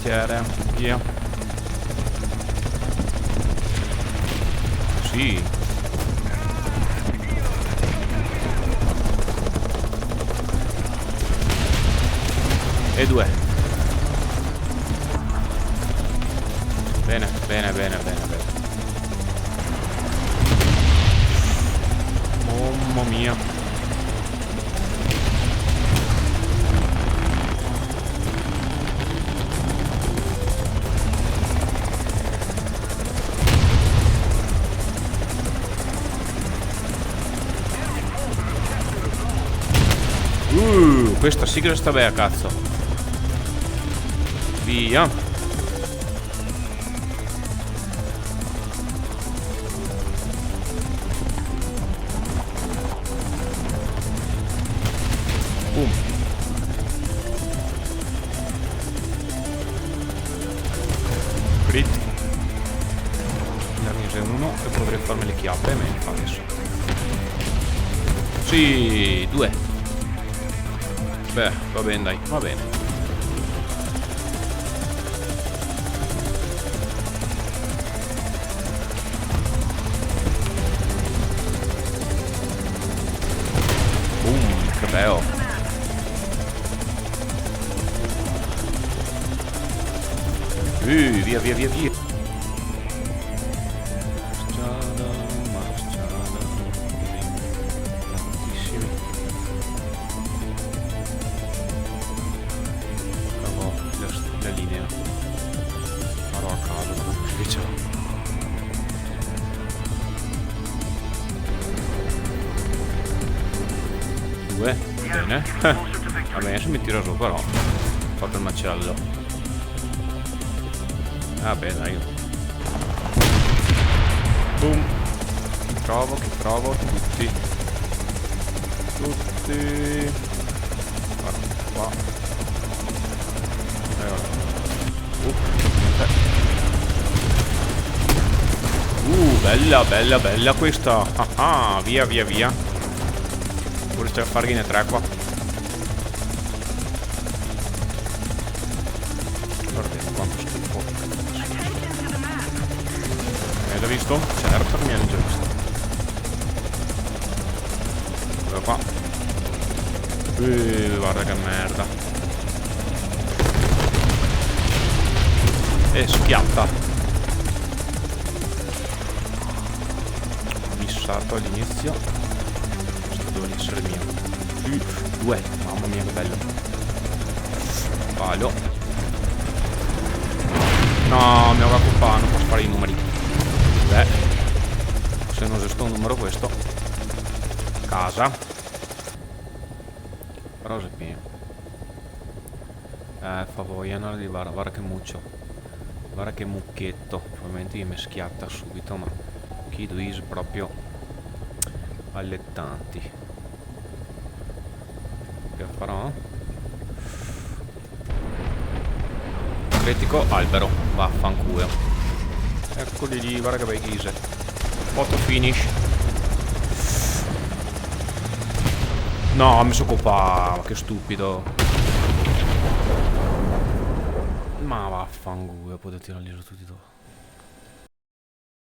bicchiere. Via. Sì. E due. Bene, bene, bene, bene, bene. Mamma mia. Questa sigla sta bene, cazzo. Via. Boom. Crit. La mise uno e potrei farmi le chiappe, ma mi fa adesso. Sì, due. Beh, va bene, dai, va bene. Che bello. Via, via, via, via. Bene. Va bene, se mi tiro su però. Ho fatto il macello. Vabbè, dai. Boom. Che trovo. Tutti. Guarda qua. Bella, bella, bella questa. Ah, via, via, via. Vorrei fargliene tre qua. Guardiamo quanto schifo. Hai già visto? Certo che mi hanno già visto. Eccolo qua. Guarda che merda. E schiatta. Missato all'inizio. Deve essere mio. Due. Mamma mia che bello. Palo. No, mi aveva colpa, non posso fare i numeri. Beh, se non esiste un numero questo. Casa. Rose piene. Fa voglia di guarda che muccio. Guarda che mucchetto. Probabilmente mi schiatta subito, ma Kid is proprio allettanti. Che farò? Critico albero. Vaffanculo. Eccoli lì, guarda che bei ghise. Photo finish. No, mi sono occupato. Che stupido. Ma vaffanculo, potete tirarli su tutti e due.